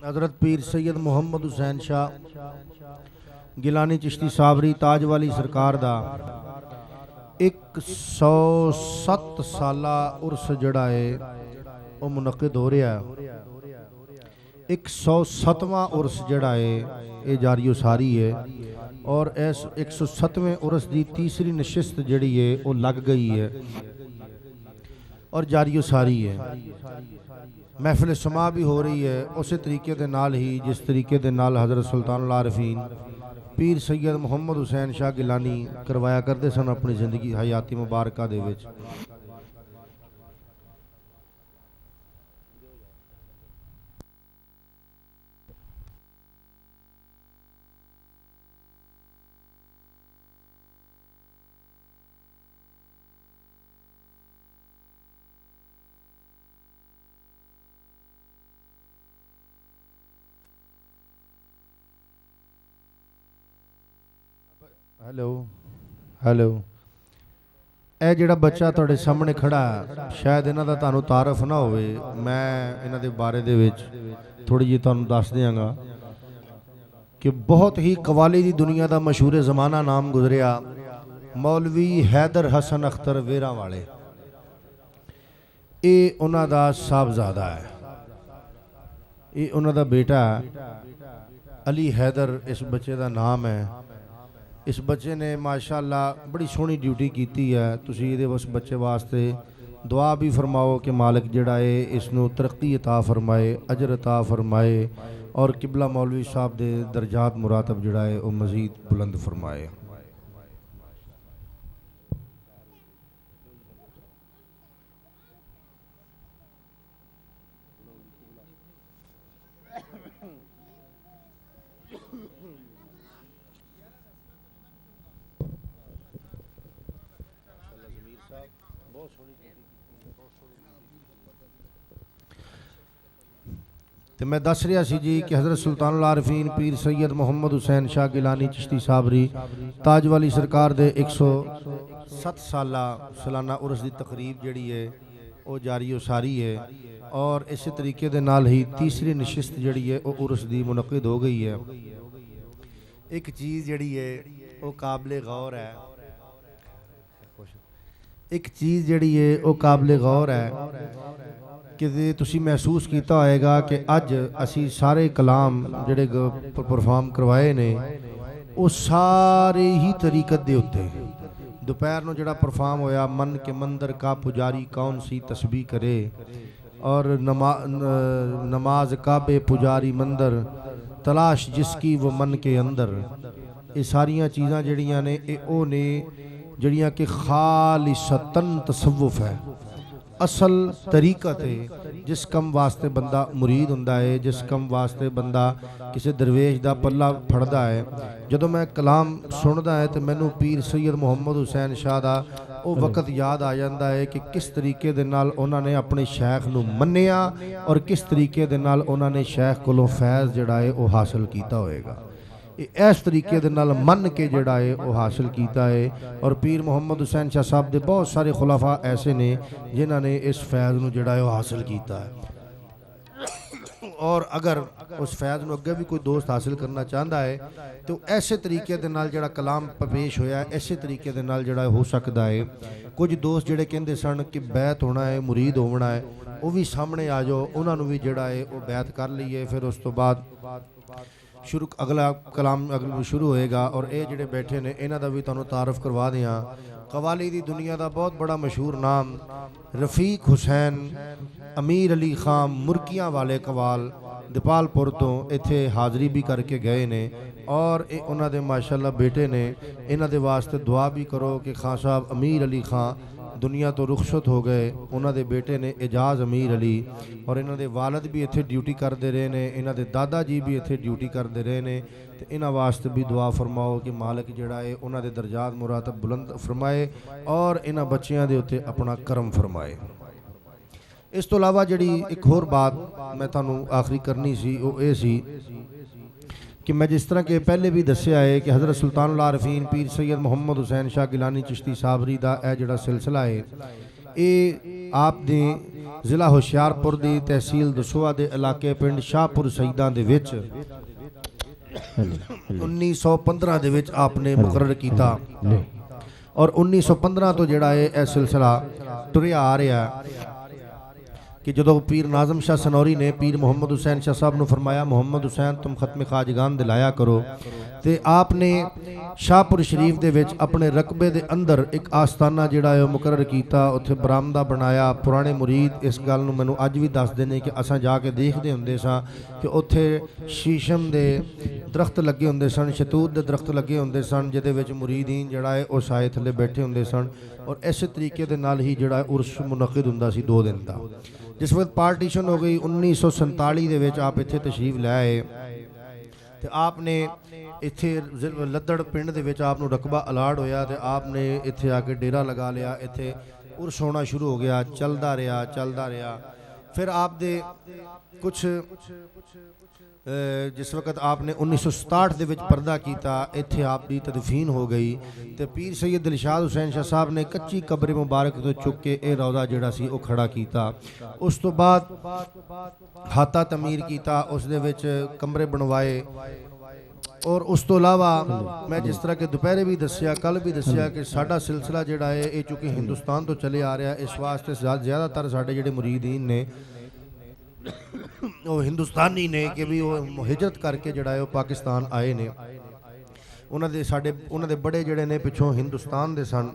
हज़रत पीर सैयद मुहम्मद हुसैन शाह गिलानी चिश्ती साबरी ताज वाली सरकार दा 107 साला उर्स जड़ा है वो मुनक़िद हो रहा है। 107वां उर्स जड़ा है ये जारी सारी है और इस 107वें उर्स की तीसरी नशिस्त जड़ी है वो लग गई है और जारी सारी है। महफिल समा भी हो रही है उस तरीके के नाल ही जिस तरीके के नाल हज़रत सुल्तानुल आरिफीन पीर सैयद मुहम्मद हुसैन शाह गिलानी करवाया करते सन अपनी जिंदगी हयाती मुबारका दे विच। हेलो हेलो ਇਹ ਜਿਹੜਾ ਬੱਚਾ ਤੁਹਾਡੇ ਸਾਹਮਣੇ ਖੜਾ ਸ਼ਾयद ਇਹਨਾਂ ਦਾ ਤੁਹਾਨੂੰ ਤਾਰਫ ਨਾ ਹੋਵੇ। ਮੈਂ ਇਹਨਾਂ ਦੇ ਬਾਰੇ ਦੇ ਵਿੱਚ ਥੋੜੀ ਜਿਹੀ ਤੁਹਾਨੂੰ ਦੱਸ ਦਿਆਂਗਾ ਕਿ ਬਹੁਤ ਹੀ ਕਵਾਲੀ ਦੀ ਦੁਨੀਆ ਦਾ ਮਸ਼ਹੂਰ ਜ਼ਮਾਨਾ ਨਾਮ ਗੁਜ਼ਰਿਆ ਮੌਲਵੀ हैदर हसन अख्तर वेरा वाले। ਇਹ ਉਹਨਾਂ ਦਾ ਸਾਹਿਬਜ਼ਾਦਾ ਹੈ, ਇਹ ਉਹਨਾਂ ਦਾ ਬੇਟਾ अली हैदर इस बच्चे का नाम है। इस बच्चे ने माशाअल्लाह बड़ी सोहनी ड्यूटी की है। तुसी इहदे उस बच्चे वास्ते दुआ भी फरमाओ कि मालिक जिहड़ा है इसनूं तरक्की अता फरमाए, अजर अता फरमाए और किबला मौलवी साहब दे दरजात मुरातब जिहड़ा है वो मज़ीद बुलंद फरमाए। तो मैं दस रहा सी जी कि हज़रत सुल्तानुल आरिफीन पीर सैयद मुहम्मद हुसैन शाह गिलानी चिश्ती साबरी ताज वाली सरकार दे 107 साला सालाना उर्स की तकरीब जिहड़ी है वो जारी सारी है और इस तरीके दे नाल ही तीसरी नशिस्त जिहड़ी है वो उर्स की मुनक़िद हो गई है। एक चीज़ जिहड़ी है वो काबिल गौर है, एक चीज़ जिहड़ी है वो काबिल गौर है कि तुसी महसूस किया होएगा कि अज असी सारे कलाम जिहड़े परफॉर्म करवाए ने वो सारे ही तरीकत दे उत्ते। दोपहर नूं जिहड़ा परफॉर्म होया मन के मंदिर का पुजारी कौन सी तस्बीह करे और नमाज काबे पुजारी मंदिर तलाश जिसकी वो मन के अंदर। ये सारियां चीज़ां जिहड़ियां ने ओ ने जिहड़ियां कि खालिसतन तसव्वुफ है, असल तरीकत है जिस कम वास्ते बंदा मुरीद हुंदा है, जिस कम वास्ते बंदा किसी दरवेश का पल्ला फड़दा है। जदों मैं कलाम सुनदा है तो मैनू पीर सैयद मुहम्मद हुसैन शाह दा वो वक्त याद आ जाता है कि किस तरीके दे नाल उन्होंने अपने शेख नू मन्निया और किस तरीके दे नाल उन्होंने शेख कोलों फैज़ जिहड़ा है वो हासिल किया होएगा। इस तरीके दे नाल मन के जिहड़ा है वो हासिल किया है। और पीर मुहम्मद हुसैन शाह साहब दे बहुत सारे खुलाफा ऐसे ने जिन्हों ने इस फैज़ नू जिहड़ा है वो हासिल किया है। और अगर उस फैज़ नू अगे भी कोई दोस्त हासिल करना चाहता है तो ऐसे तरीके दे नाल जिहड़ा कलाम पेश होया ऐसे तरीके दे नाल जिहड़ा हो सकता है। कुछ दोस्त जिहड़े कहंदे सन कि बैत होना है, मुरीद होना है, वो भी सामने आ जाओ, उन्होंने भी जिहड़ा है वो बैत कर लीए। फिर उस तो बाद शुरू अगला कलाम अगला शुरू होएगा। और ये जिहड़े बैठे ने इन्हां दा भी तुहानूं तारफ करवा दियां। कवाली दी दुनिया का बहुत बड़ा मशहूर नाम रफ़ीक हुसैन अमीर अली खान मुरकियां वाले कवाल दीपालपुर तो इत्थे हाज़री भी करके गए ने और ये उन्हां दे माशाअल्लाह बेटे ने। इन्हां दे वास्ते दुआ भी करो कि खान साहब अमीर अली खान दुनिया तो रुखसत हो गए, उन्होंने बेटे ने एजाज अमीर अली और इन्होंने वालद भी इत्थे ड्यूटी करते रहे ने, इन्होंने दादा जी भी इत्थे ड्यूटी करते रहे ने। तो इन्हां वास्ते भी दुआ फरमाओ कि मालिक जिहड़ा है उन्होंने दरजात मुरातब बुलंद फरमाए और इन्हां बच्चियां दे उत्ते अपना करम फरमाए। इस तो इलावा जिहड़ी एक होर बात मैं तुहानूं आखिरी करनी सी वो ये सी कि मैं जिस तरह के पहले भी दस्या है कि हज़रत सुल्तानुल आरिफीन पीर सैयद मुहम्मद हुसैन शाह गिलानी चिश्ती साबरी का यह जिहड़ा सिलसिला है ये आप दे ਜ਼ਿਲ੍ਹਾ ਹੁਸ਼ਿਆਰਪੁਰ ਦੀ ਤਹਿਸੀਲ ਦਸੂਹਾ ਦੇ ਇਲਾਕੇ ਪਿੰਡ ਸ਼ਾਹਪੁਰ ਸਈਦਾਂ ਦੇ ਵਿੱਚ 1915 ਦੇ ਵਿੱਚ ਆਪਨੇ ਮੁਕਰਰ ਕੀਤਾ ਔਰ 1915 ਤੋਂ ਜਿਹੜਾ ਇਹ ਸਿਲਸਿਲਾ ਤੁਰਿਆ ਆ ਰਿਹਾ कि जो पीर नाजम शाह सनौरी ने पीर मुहम्मद हुसैन शाह साहब ने फरमाया मुहम्मद हुसैन तुम खत्म खाजगान दिलाया करो, तो आपने शाहपुर शरीफ दे विच अपने रकबे दे अंदर एक आस्थाना जिहड़ा है मुकर्रर किया, उत्थे बरामदा बनाया। पुराने मुरीद इस गल नूं मैनूं अज भी दसदे ने कि असां जाके देखते हुंदे सां कि उत्थे शीशम दे दरख्त लगे हुंदे सन, शतूत दे दरख्त लगे हुंदे सन, जिहदे विच मुरीदीन जिहड़ा है उह साए थल्ले बैठे हुंदे सन और इस तरीके दे नाल ही जिहड़ा उर्स मुनक्किद हुंदा सी 2 दिन का। जिस वक्त पार्टीशन हो गई 1947 ਦੇ ਵਿੱਚ आप ਇੱਥੇ ਤਸ਼ਰੀਫ ਲੈ ਆਏ ਤੇ आपने ਇੱਥੇ ਲੱਦੜ ਪਿੰਡ ਦੇ ਵਿੱਚ ਆਪ ਨੂੰ ਰਕਬਾ ਅਲਾਟ ਹੋਇਆ ਤੇ आपने ਇੱਥੇ ਆ ਕੇ ਡੇਰਾ ਲਗਾ ਲਿਆ। ਇੱਥੇ ਉਰਸ ਹੋਣਾ ਸ਼ੁਰੂ ਹੋ ਗਿਆ, ਚੱਲਦਾ ਰਿਹਾ। फिर आप दे कुछ जिस वक्त आपने 1967 ਦੇ ਵਿੱਚ पर्दा किया, ਇੱਥੇ आप ਦੀ तदफीन हो गई तो पीर सैयद दिलशाद हुसैन शाह साहब ने कच्ची कब्र मुबारक तो चुक के यह रौदा जिहड़ा सी वो खड़ा किया। उस तो बाद हाता तमीर किया, उस दे विच कमरे बनवाए और उस तो इलावा मैं जिस तरह के दोपहरे भी दसिया कल भी दसिया कि साडा सिलसिला जिहड़ा है ये चूँकि हिंदुस्तान तो चले आ रहा, इस वास्ते ज़्यादातर साडे जिहड़े मुरीदीन ने वो हिंदुस्तानी ने कि भी वो हिजरत करके जिहड़ा है वो पाकिस्तान आए ने। उन्होंने बड़े जिहड़े ने पिछों हिंदुस्तान दे सन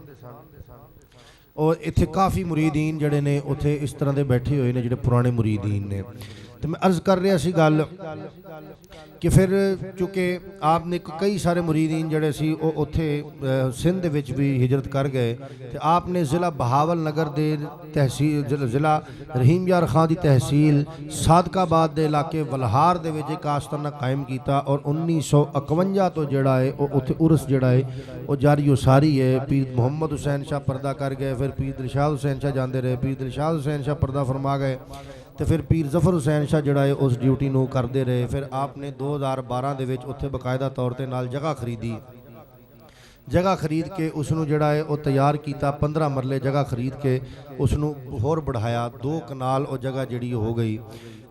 और इत्थे काफ़ी मुरीदीन जिहड़े ने उत्थे इस तरह के बैठे हुए ने जिहड़े पुराने मुरीदीन ने। तो मैं अर्ज़ कर रहा सी गल कि फिर चूँकि आपने कई सारे मुरीदीन जिहड़े सी वो उत्थे सिंध दे विच भी हिजरत कर गए तो आपने ज़िला बहावल नगर दे तहसील ज़िला रहीम यार खां दी तहसील सादकाबाद दे इलाके वलहार दे विच एक आस्थाना कायम किया और 1951 तो जिहड़ा है वो उत्थे उर्स जिहड़ा है वो जारी उसारी है। पीर मुहम्मद हुसैन शाह पर्दा कर गए, फिर पीर दिलशाद हुसैन शाह जाते रहे, पीर दिलशाद हुसैन शाह पर्दा फरमा गए तो फिर पीर जफर हुसैन शाह जिहड़ा है उस ड्यूटी नूं करते रहे। फिर आपने 2012 दे विच उत्थे बकायदा तौर ते नाल जगह खरीदी, जगह खरीद के उसनूं जिहड़ा है वो तैयार किया, 15 मरले जगह खरीद के उसनूं होर बढ़ाया, 2 कनाल वो जगह जिहड़ी हो गई।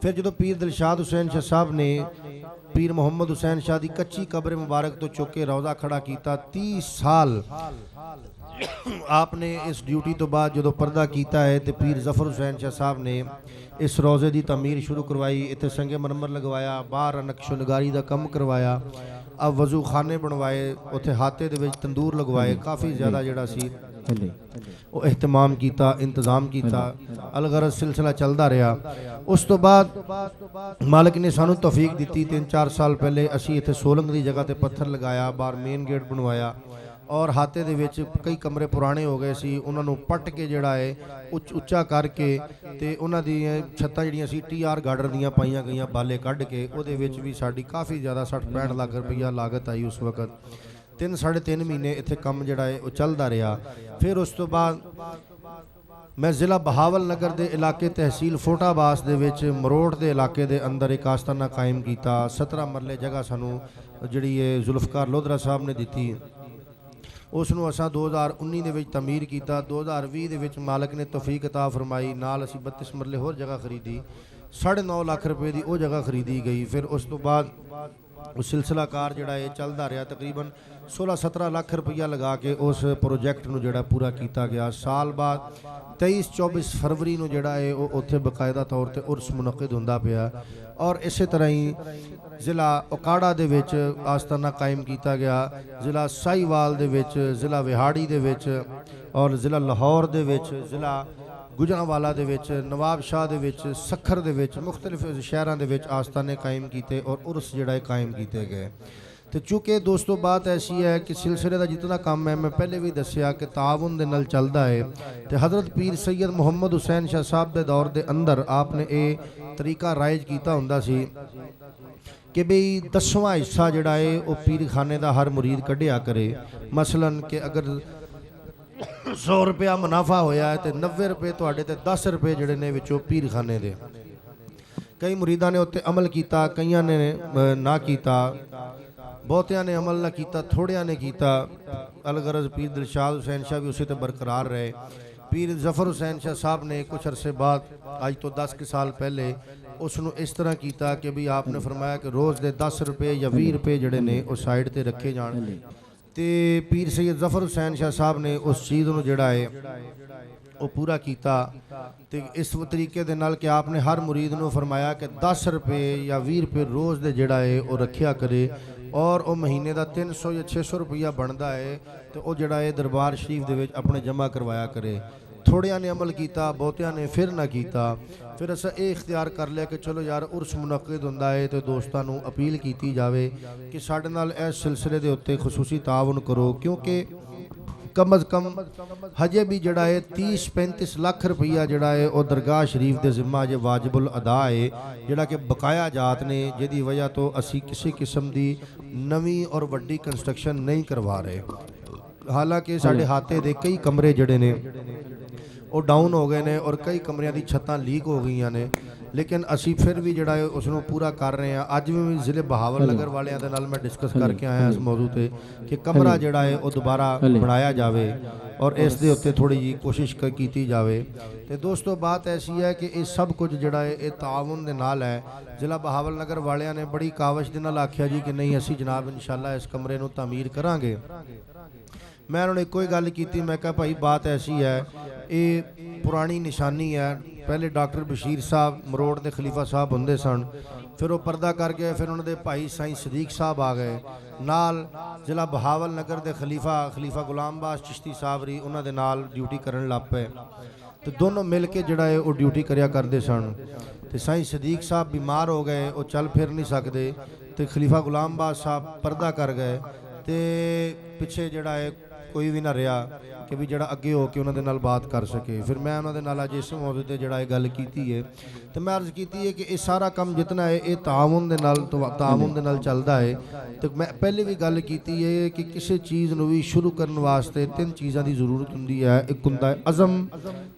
फिर जो पीर दिलशाद हुसैन शाह साहब ने पीर मुहम्मद हुसैन शाह की कच्ची कब्र मुबारक तो चुक के रौजा खड़ा किया, 30 साल आपने इस ड्यूटी तो बाद जो पर्दा किया है तो पीर जफर हुसैन शाह साहब ने इस रोज़े की तमीर शुरू करवाई, इतने संगे मनमर लगवाया, बाहर नक्शो नगारी का कम करवाया, अब वजू खाने बनवाए, उत्थे हाथे दे विच तंदूर लगवाए, काफ़ी ज़्यादा जिहड़ा सी वो एहतमाम किया, इंतज़ाम किया, अलगरज सिलसिला चलता रहा। उस तो बाद मालिक ने सानू तौफीक दी, 3-4 साल पहले असी इत्थे सोलंग की जगह पर पत्थर लगाया, बाहर मेन गेट बनवाया और हाथे दे विच कई कमरे पुराने हो गए सी, उन्होंने पट के जिहड़ा है उच्चा करके ते उन्हां दी छत्तां जिहड़ियां सी TR गार्डर दियां पाईयां गईयां, बाले कढ़ के उहदे विच भी साडी काफ़ी ज़्यादा 60-65 लाख रुपया लागत आई उस वक्त। 3-3.5 महीने इत्थे काम जिहड़ा है वो चलदा रहा। फिर उस तो बाद मैं ज़िला बहावल नगर के इलाके तहसील फोटाबास दे विच मरोड़ के इलाके के अंदर एक आस्थाना कायम किया। 17 मरले जगह सानू जिहड़ी है जुल्फकार लोधरा साहब ने दी, उसनूं असां 2019 दे विच तमीर किया। 2020 दे विच मालिक ने तौफीक अता फरमाई, नाल असीं 32 मरले होर जगह खरीदी, 9.5 लाख रुपए की वो जगह खरीदी गई। फिर उस तो बाद उस सिलसिला कार जिहड़ा है चलदा रहा, तकरीबन 16-17 लाख रुपया लगा के उस प्रोजैक्ट नूं जिहड़ा पूरा किया गया। साल बाद 23-24 फरवरी नूं जिहड़ा है वो उत्थे बकायदा तौर ते उर्स मुनक्किद हुंदा पिया और इस तरह ही ज़िला उकाड़ा दे विच आस्थाना कायम किया गया, ज़िला साहिवाल दे विच, ज़िला विहाड़ी दे विच और ज़िला लाहौर दे विच, ज़िला गुजरांवाला दे विच, नवाब शाह दे विच, सखर दे विच, मुख्तलिफ शहरों दे विच आस्थाने कायम किए और उर्स जिहड़ा कायम किए गए। तो चूँकि दोस्तों बात ऐसी है कि सिलसिले का जितना काम है मैं पहले भी दसिया कि ताउन दे नाल चलता है। तो हज़रत पीर सैयद मुहम्मद हुसैन शाह साहब के दौर के अंदर आपने ये तरीका राइज किया हुंदा सी कि बई 10वां हिस्सा जिहड़ा है वो पीर खाने का हर मुरीद कढ़िया करे। मसलन कि अगर 100 रुपया मुनाफा होया है तो 90 रुपये तुहाडे ते 10 रुपये जिहड़े ने विचों पीर खाने दे। कई मुरीदा ने उत्ते अमल किया, कईयां ने ना किया, बहुतिया ने अमल ना किया, थोड़िया ने किया। अलगरज पीर दिलशाद हुसैन शाह भी उसे ते बरकरार रहे। पीर जफर हुसैन शाह साहब ने कुछ अरसे बाद अज तो 10 साल पहले उसनों इस तरह किया कि भी आपने फरमाया कि रोज़ के 10 रुपए या 20 रुपए जड़े ने उस साइड ते रखे जान। तो पीर सैयद जफर हुसैन शाह साहब ने उस चीज़ को जड़ा है वो पूरा किया। तो इस तरीके दे नाल कि आपने हर मुरीद को फरमाया कि 10 रुपए या 20 रुपए रोज़ दे जड़ा है वो रखा करे और वो महीने का 300 या 600 रुपया बनता है तो वो जड़ा है दरबार शरीफ दे विच अपने जमा करवाया करे। थोड़िया ने अमल किया, बहुतिया ने फिर ना किया। फिर असा ये इख्तियार कर लिया कि चलो यार उर्स मुनक्किद हुंदा है तो दोस्तों को अपील की जाए कि साडे नाल इस सिलसिले के उत्ते खसूसी ताउन करो, क्योंकि कम अज़ कम हजे भी जड़ा है 30-35 लाख रुपया जड़ा है वो दरगाह शरीफ के जिम्मा अजे वाजिबुल अदा है, जड़ा कि बकाया जात ने, जिहदी वजह तो असी किसी किस्म की नवी और वड्डी कंस्ट्रक्शन नहीं करवा रहे। हालांकि साढ़े हाथे दे कई कमरे जड़े ने वो डाउन हो गए ने और कई कमरियां दी छत्तां लीक हो गई ने, लेकिन असी फिर भी जड़ा है उसनों पूरा कर रहे हैं। अज भी जिले बहावल नगर वालियां दे नाल मैं डिस्कस करके आया इस मौजू ते कि कमरा जड़ा है वो दोबारा बनाया जाए और इस दे उत्ते थोड़ी जी कोशिश की जाए। तो दोस्तों बात ऐसी है कि ये सब कुछ जड़ा है ये ताउन दे नाल है। जिला बहावल नगर वालियां ने बड़ी कावश दे नाल आख्या जी कि नहीं असी जनाब इंशाअल्लाह इस कमरे नूं तामीर करांगे। मैं उन्होंने एक ही गल की, मैं कहा भाई बात ऐसी है ये पुरानी निशानी है। पहले डॉक्टर बशीर साहब मरोड़ के खलीफा साहब होंदे सन, फिर वो पर्दा कर गए, फिर उन्होंने भाई साईं सदीक साहब आ गए नाल, जिला बहावल नगर के खलीफा गुलाम बास चिश्ती साहब री उन्होंने नाल ड्यूटी करन लग पे। तो दोनों मिल के जड़ा है वो ड्यूटी करया करते सन। तो साईं सदीक साहब बीमार हो गए, वो चल फिर नहीं सकते, तो खलीफा गुलाम बास साहब पर्दा कर गए। तो पिछे जड़ा है कोई भी ना रहा कि भी जड़ा अगे हो के उन्होंने नाल बात कर सके। फिर मैं उन्होंने नाल अज इस मौके पर जड़ा गल की है तो मैं अर्ज की है कि ये सारा काम जितना है ये ताउन दे नाल चलता है। तो मैं पहले भी गल की है कि किसी चीज़ को भी शुरू करने वास्ते 3 चीज़ों की जरूरत होंदी है। एक होंदा है अज़म,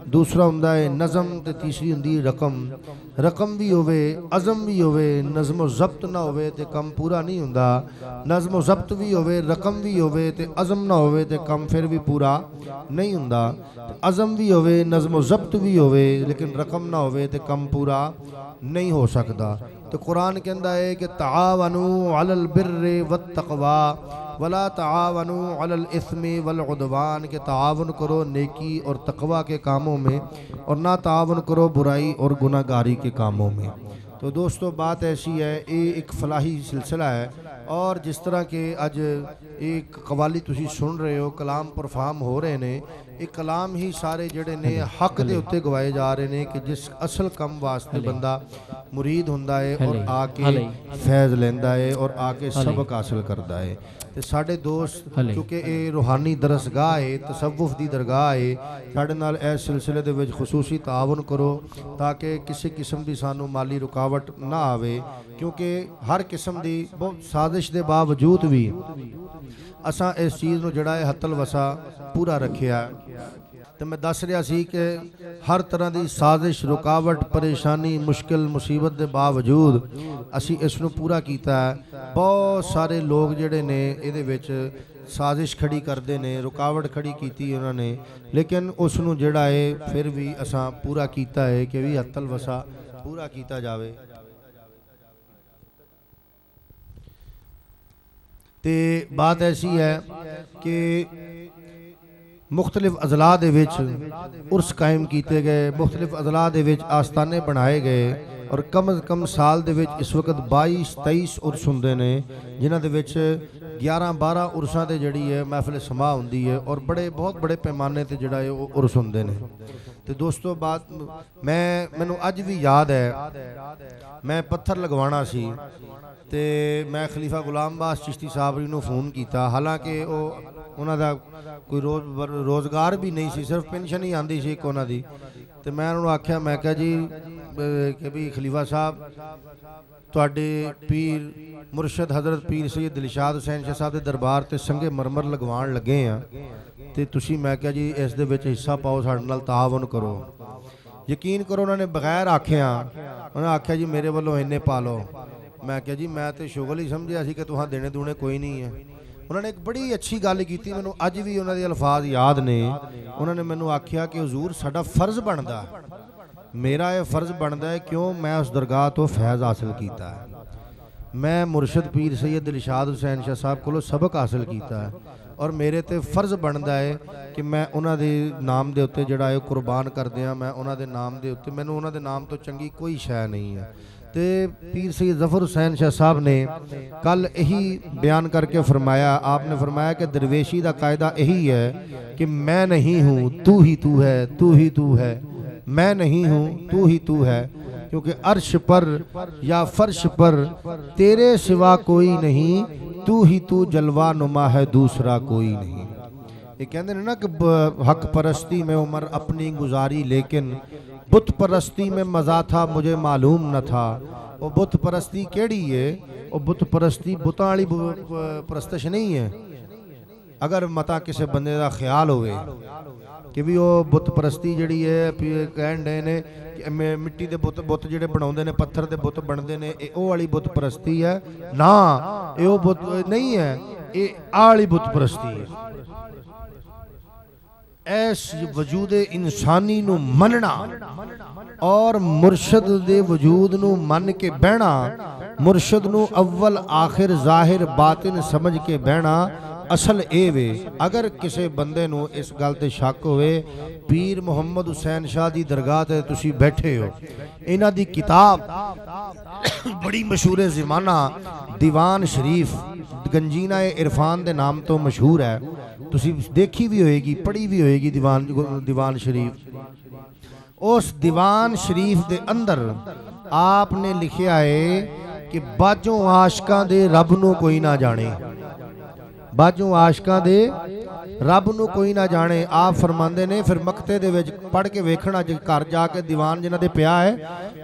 दूसरा होंदा है नज़म, तो तीसरी होंदी है रकम। रकम भी होवे, अज़म भी होवे, नज़म व ज़ब्त ना होवे तो कम पूरा नहीं होंदा। नज़म व ज़ब्त भी होवे, रकम भी होवे तो अज़म ना होवे तो कम फिर भी पूरा नहीं होंदा। अज़म भी होवे, नज़म व ज़ब्त भी होवे, लेकिन रकम ना होवे तो कम पूरा नहीं हो सकता। तो कुरान कहता है कि तावनु अलल बिर्रि वत तक़वा वला तावनु अलल इस्मि वल उद्वान, के तावन करो नेकी और तकवा के कामों में और ना तावन करो बुराई और गुनाहगारी के कामों में। तो दोस्तों बात ऐसी है, ये एक फलाही सिलसिला है और जिस तरह के अज एक कवाली तुसी सुन रहे हो, कलाम परफॉर्म हो रहे ने, एक कलाम ही सारे जड़े ने हक दे उत्ते गवाए जा रहे हैं कि जिस असल कम वास्ते बंदा मुरीद हुंदा है और आके फैज़ लेंदा है और आके सबक हासिल करता है। तो साढ़े दोस्त क्योंकि ये रूहानी दरसगाह है, तसव्वुफ दी दरगाह है, साढ़े नाल इस सिलसिले दे विच खसूसी ताउन करो ताकि किसी किस्म की सानू माली रुकावट ना आवे, क्योंकि हर किस्म की बहुत साजिश के बावजूद भी असां इस चीज़ नूं जड़ा है हत्तल वसा पूरा रखिया। तो मैं दस रहा सी कि हर तरह की साजिश रुकावट परेशानी मुश्किल मुसीबत के बावजूद असी इसनूं पूरा किया है। बहुत सारे लोग जड़े ने इहदे विच साजिश खड़ी करते हैं, रुकावट खड़ी की उन्होंने, लेकिन उसनूं जड़ा है फिर भी असां पूरा किया है कि भी हत्तल वसा पूरा किया जाए। तो बात ऐसी है कि मुख्तलिफ अजला दे विच उर्स कायम किए गए, मुख्तलिफ अजला दे विच आस्थाने बनाए गए और कम अज़ कम साल दे विच इस वक्त 22-23 उर्स होंदे ने, जिन्हां दे विच 11-12 उर्सां ते जड़ी है महफिल समा होंदी है और बहुत बड़े पैमाने ते जड़ा है वो उर्स होंदे ने। तो दोस्तों बात मैनू अज भी याद है, मैं पत्थर लगवाना सी ते मैं खलीफा गुलाम बास चिश्ती साहब जी नूं फ़ोन किया, हालांकि उन्हां दा कोई रोज़गार भी नहीं सी, सिर्फ पेंशन ही आती सी उन्हां दी। तो मैं उन्होंने आख्या, मैं कहा जी कि भी खलीफा साहब तुहाडे पीर मुर्शद हज़रत पीर सैयद दिलशाद हुसैन शाह साहब के दरबार ते संगे मरमर लगवान लगे हैं, तो तुसी मैं कहा जी इस दे विच हिस्सा पाओ, साडे नाल ताआवन करो। यकीन करो उन्होंने बगैर आख्या उन्होंने आख्या जी मेरे वालों इन्ने पा लो। मैं क्या जी मैं तो शुगल ही समझिया सी कि तुहां देने दूने कोई नहीं है। उन्होंने एक बड़ी अच्छी गल की, मैनूं अज भी उन्होंने अल्फाज याद ने। उन्होंने मैनूं आख्या कि हुजूर साडा फर्ज बनदा, मेरा यह फर्ज बनदा है, क्यों मैं उस दरगाह तो फैज़ हासिल किया है, मैं मुर्शद पीर सैयद दिलशाद हुसैन शाह साहब को सबक हासिल किया है, और मेरे ते फर्ज बनता है कि मैं उन्होंने नाम के उत्ते जिहड़ा है कुर्बान कर दियाँ। मैं उन्होंने नाम के उत्ते, मैनूं उन्होंने नाम तो चंगी कोई शै नहीं है। तो पीर सैयद ज़फ़र हुसैन शाह साहब ने कल यही बयान करके फरमाया, आपने फरमाया कि दरवेशी का कायदा यही है कि मैं नहीं हूँ तू ही तू है, तू ही तू है, मैं नहीं हूँ तू ही तू है, क्योंकि अर्श पर या फर्श पर तेरे सिवा कोई नहीं, तू ही तू जलवा नुमा है, दूसरा कोई नहीं। ये कहते हैं ना कि हक परस्ती में उम्र अपनी गुजारी, लेकिन बुत परस्ती में मज़ा था मुझे मालूम न था। वो बुत परस्ती केड़ी है? वो बुत परस्ती बुतां वाली परस्तश नहीं है। अगर मता किसी बंदे का ख्याल होवे कि भी वो बुत परस्ती जिहड़ी है कहण डे ने मिट्टी के बुत जिहड़े बनाउंदे ने, पत्थर के बुत बनते हैं, वो वाली बुत परस्ती है ना, ये वो बुत नहीं है, ये आ वाली बुत परस्ती है। ऐस वजूद इंसानी नू मनना और मुर्शद दे वजूद नू मन के बहना, मुर्शद नू अव्वल आखिर जाहिर बातिन समझ के बहना असल ए वे। अगर किसी बंदे नू इस गल ते शक होवे, पीर मुहम्मद हुसैन शाह दी दरगाह ते तुसी बैठे हो, इन्हां दी किताब बड़ी मशहूर है, ज़माना दीवान शरीफ गंजीना इरफान दे नाम तो मशहूर है, तुसी देखी भी होएगी, पढ़ी भी होएगी दीवान शरीफ। उस दीवान शरीफ दे अंदर आपने लिखिया है कि बाजों आशकां दे रब नू कोई ना जाने, बाजों आशकां दे रब नू कोई ना जाने। आप फरमांदे ने फिर मकते दे विच पढ़ के वेखना, जे घर जाके दीवान जिन्हां दे पिया है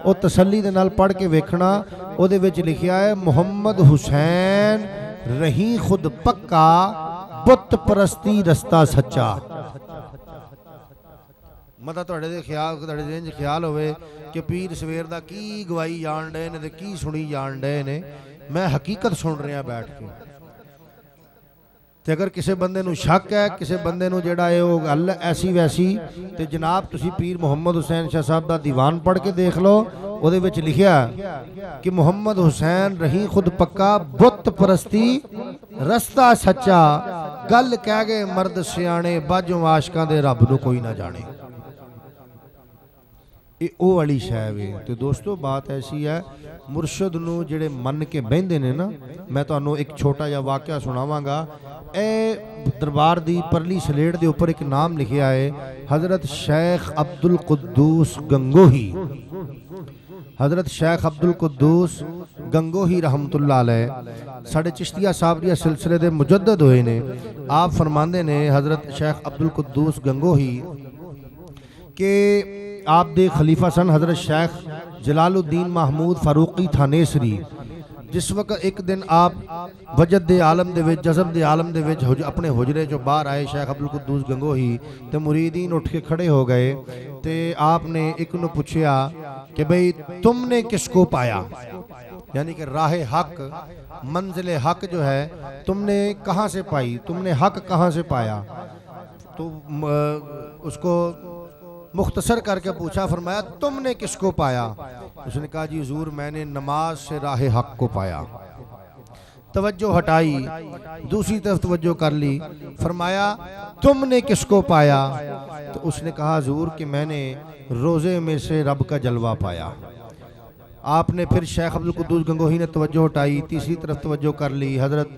वो तसल्ली दे नाल पढ़ के वेखना, उहदे विच लिखिया है मुहम्मद हुसैन रही खुद पक्का, बुत परस्ती रस्ता सच्चा। मतलब तुहाडे दे ख्याल, तुहाडे दिल च ख्याल होवे कि पीर सवेर दा की गवाई जान डे ने ते की सुनी जान डे ने, मैं हकीकत सुन रहा बैठ के। ते अगर किसी बंदे नू शक है, किसी बंदे नू जिहड़ा है वो गल ऐसी वैसी, ते जनाब तुसी पीर मुहम्मद हुसैन शाह साहब दा दीवान पढ़ के देख लो, उहदे विच लिखिया कि मुहम्मद हुसैन रही खुद पक्का, बुत परस्ती रस्ता सच्चा, गल कह गए मर्द सियाने, बाजों आशकां दे रब नू कोई ना जाने। ये ओ वाली शै वे। तो दोस्तों बात ऐसी है, मुर्शद नू जिहड़े मन के बहिंदे ने ना, मैं तुहानू एक छोटा जिहा वाक़या सुनावांगा। ए दरबार दी परली सलेट दे उपर एक नाम लिखिया है, हज़रत शेख अब्दुल कुद्दूस गंगोही। हज़रत शेख अब्दुल कुद्दूस गंगोही रहमतुल्लाह अलैह साढ़े चिश्तिया साहब दिया सिलसिले दे मुजद्दद होए ने। आप फरमांदे ने हज़रत शेख अब्दुल कुद्दूस गंगोही के आप दे खलीफा सन हज़रत शेख जलालुद्दीन महमूद फारूकी थानेसरी। जिस वक्त एक दिन आप वजद दे आलम दे विच, जज़ब दे आलम दे विच अपने हुजरे जो बाहर आए शेख अब्दुल कुद्दूस गंगोही, तो मुरीदीन उठ के खड़े हो गए। तो आपने एक ने पूछा कि भाई तुमने किसको पाया, यानी कि राह हक, मंजिल हक जो है तुमने कहाँ से पाई, तुमने हक कहाँ से पाया। तो उसको मुख्तसर करके पूछा, फरमाया तुमने किसको पाया। उसने कहा जी हुजूर मैंने नमाज से राह हक को पाया। तवज्जो हटाई, दूसरी तरफ तवज्जो कर ली, फरमाया तुमने किसको पाया। तो उसने कहा हुजूर कि मैंने रोज़े में से रब का जलवा पाया। आपने फिर शेख अब्दुल कुद्दूस गंगोही ने तवज्जो हटाई, तीसरी तरफ तवज्जो कर ली। हजरत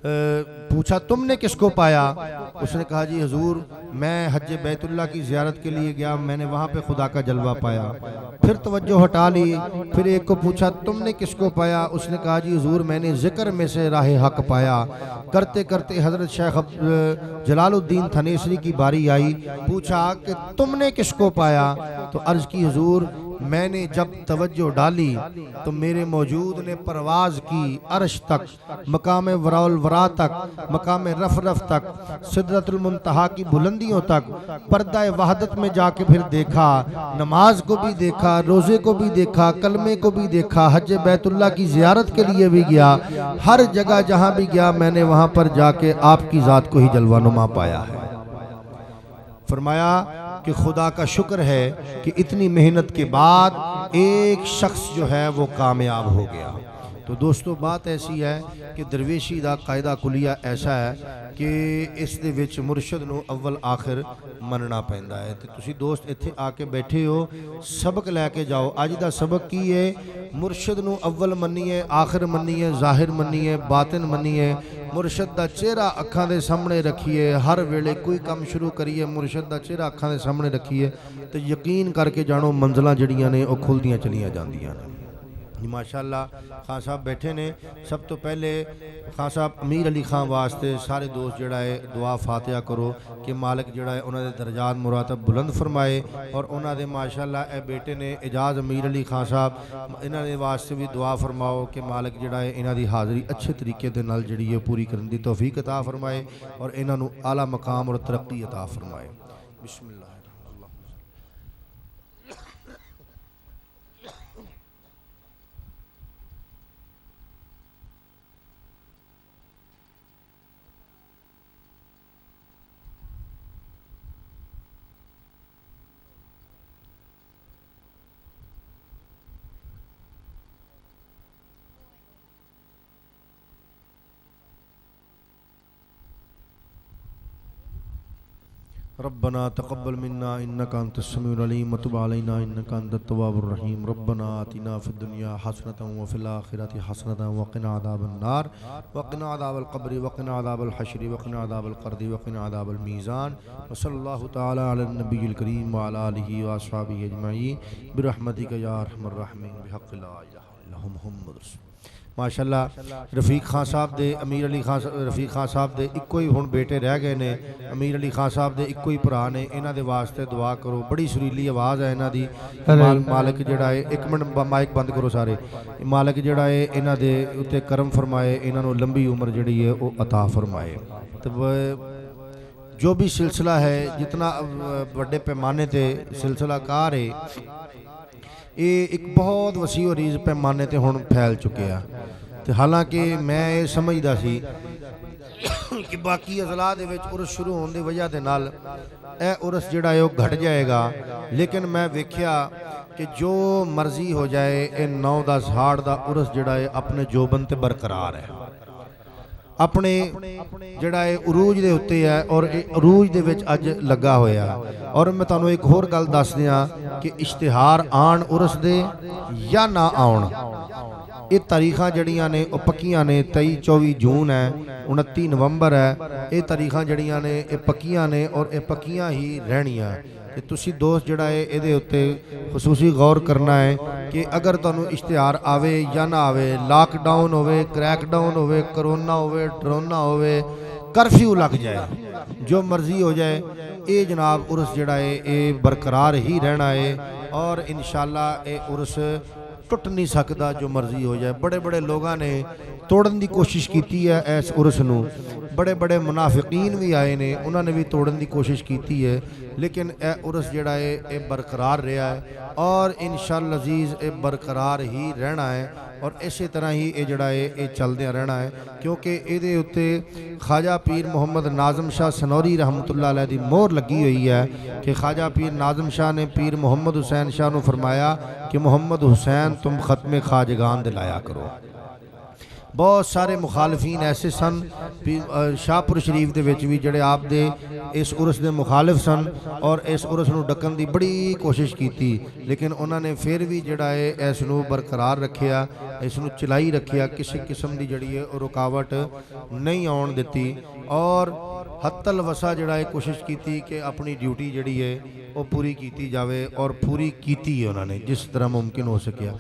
पूछा तुमने किसको पाया। उसने कहा जी हुजूर मैं हज बैतुल्लाह की ज़ियारत के लिए गया, मैंने वहाँ पे खुदा का जलवा पाया। फिर तवज्जो हटा ली, फिर एक को पूछा तुमने किसको पाया। उसने कहा जी हुजूर मैंने ज़िक्र में से राह हक पाया। करते करते हज़रत शेख जलालुद्दीन थानेसरी की बारी आई, पूछा कि तुमने किसको पाया। तो अर्ज़ की हुजूर मैंने जब तवज्जो डाली तो मेरे मौजूद ने परवाज की अर्श तक, मकाम वराउल वरा तक, मकाम रफ रफ तक, सिदरतुल मुंतहा की बुलंदियों तक, पर्दा वहदत में जाके फिर देखा, नमाज को भी देखा, रोज़े को भी देखा, कलमे को भी देखा, हज बैतुल्लाह की ज़ियारत के लिए भी गया। हर जगह जहाँ भी गया मैंने वहाँ पर जाके आपकी ज़ात को ही जलवानुमा पाया है। फरमाया कि खुदा का शुक्र है कि इतनी मेहनत के बाद एक शख्स जो है वो कामयाब हो गया। तो दोस्तों बात ऐसी है कि दरवेशी दा कायदा कुलिया ऐसा है कि इस दे विच मुर्शद नूं अव्वल आखिर मनना पैंदा है। तो तुसी दोस्त इत्थे आके बैठे हो, सबक लैके जाओ। अज दा सबक की है? मुर्शद नूं अव्वल मन्नीए, आखिर मन्नीए, ज़ाहिर मन्नीए, बातिन मन्नीए। मुर्शद दा चेहरा अखां दे सामने रखिए। हर वेले कोई काम शुरू करिए मुर्शद दा चेहरा अखां दे सामने रखिए, तो यकीन करके जानो मंजिलां जड़ियां ने वो खुलदियां चलियां जांदियां ने। माशाअल्लाह खान साहब बैठे ने। सब तो पहले खान साहब अमीर अली खान वास्ते सारे दोस्त जड़ा है दुआ फातिहा करो कि मालिक जड़ा है उन्होंने दर्जात मुरातब बुलंद फरमाए। और उन्होंने माशाअल्लाह ए बेटे ने एजाज अमीर अली खान साहब इन्होंने वास्ते भी दुआ फरमाओ कि मालिक जड़ा है इन्हों की हाज़री अच्छे तरीके दे नाल जड़ी है पूरी करने की तौफीक अता फरमाए और इन्हों आला मकाम और तरक्की अता फरमाए। बिस्मिल्लाह। रब्बना तक़ब्बल मिन्ना इन्नका अंतस समीउल अलीम व तुब अलैना इन्नका अंतत तव्वाबुर रहीम। रब्बना आतिना फिद दुनिया हसनतन व फिल आखिरति हसनतन व क़िना अज़ाबन नार व क़िना अज़ाबल क़ब्रि व क़िना अज़ाबल हश्रि व क़िना अज़ाबल क़र्दि व क़िना अज़ाबल मीज़ान। व सल्लल्लाहु तआला अला नबिय्यिल करीम व अला आलिहि व अस्हाबिहि अजमईन बिरहमतिका या अरहमर राहिमीन बिहक़्क़ि ला इलाहा इल्ला मुहम्मदुर रसूलुल्लाह। माशाअल्लाह रफ़ीक खान साहब दे अमीर अली खान रफ़ीक खान साहब दे इक्को ही हुण बेटे रह गए ने। अमीर अली खान साहब दे इक्को ही भरा ने। इन्हां दे वास्ते दुआ करो। बड़ी सुरीली आवाज़ है इन्हां दी। मालिक जिहड़ा है एक मिनट माइक बंद करो सारे। मालिक जिहड़ा है इन्हां दे उत्ते करम फरमाए, इन्हां नूं लंबी उम्र जिहड़ी है वो अता फरमाए। तो जो भी सिलसिला है जितना बड़े पैमाने ते सिलसिला कार है ये एक बहुत वसी और रीज़ पैमाने ते हुण फैल चुके हैं। तो हालांकि मैं ये समझदा सी कि बाकी अज़ला दे विच उर्स शुरू होने की वजह दे नाल ए उर्स जिहड़ा है वो घट जाएगा, लेकिन मैं वेख्या कि जो मर्जी हो जाए ये 9-10 हाड़ दा उर्स जिहड़ा है अपने जोबन ते बरकरार है, अपने जिहड़ा है उरूज दे उत्ते है और उरूज दे विच अज लगा होया। और मैं तुहानूं एक होर गल दस दियां कि इश्तिहार आण उर्स दे या ना आउण, ये तारीखां जड़ियां ने वो पक्कियां ने। 23-24 जून है, 29 नवंबर है, ये तारीखां जड़ियां ने ये पक्कियां ने और ये पक्कियां ही रहनियां। कि तुसी दोस्त जड़ा है ये उत्ते खसूसी गौर करना है कि अगर तुहानूं इश्तिहार आवे या ना आवे, लॉकडाउन होवे, क्रैकडाउन होवे, करोना होवे, ड्रोना होवे, कर्फ्यू लग जाए, जो मर्जी हो जाए, ये जनाब उर्स जड़ा है ये बरकरार ही रहना है। और इंशाअल्लाह ये उर्स टुट नहीं सकता, जो मर्जी हो जाए। बड़े बड़े लोगों ने तोड़न की कोशिश की है इस उर्स नूं, बड़े बड़े मुनाफिकीन भी आए ने, उन्होंने भी तोड़न की कोशिश की है, लेकिन ए उर्स जड़ा है ये बरकरार रहा है और इंशाअल्लाह अज़ीज़ ये बरकरार ही रहना है। और इस तरह ही ये जड़ा है ये चलदे रहना है, क्योंकि ये उत्ते ख्वाजा पीर मुहम्मद नाज़म शाह सनौरी रहमतुल्लाह अलैह दी मोहर लगी हुई है कि ख्वाजा पीर नाज़म शाह ने पीर मुहम्मद हुसैन शाह नूं फरमाया कि मुहम्मद हुसैन तुम ख़त्मे ख्वाजगान दिलाया करो। बहुत सारे मुखालफीन ऐसे सन शाहपुर शरीफ दे विच भी जड़े आप दे इस उर्स दे मुखालिफ सन और इस उर्स नूं डकन दी बड़ी कोशिश की, लेकिन उन्होंने फिर भी जड़ा है इस नूं बरकरार रखिया, इस नूं चलाई रखिया, किसी किस्म की जड़ी है रुकावट नहीं आउण दित्ती। और हत्तल वसा जड़ा है कोशिश की कि अपनी ड्यूटी जड़ी है वो पूरी की जावे और पूरी की उन्होंने जिस तरह मुमकिन हो सकिया।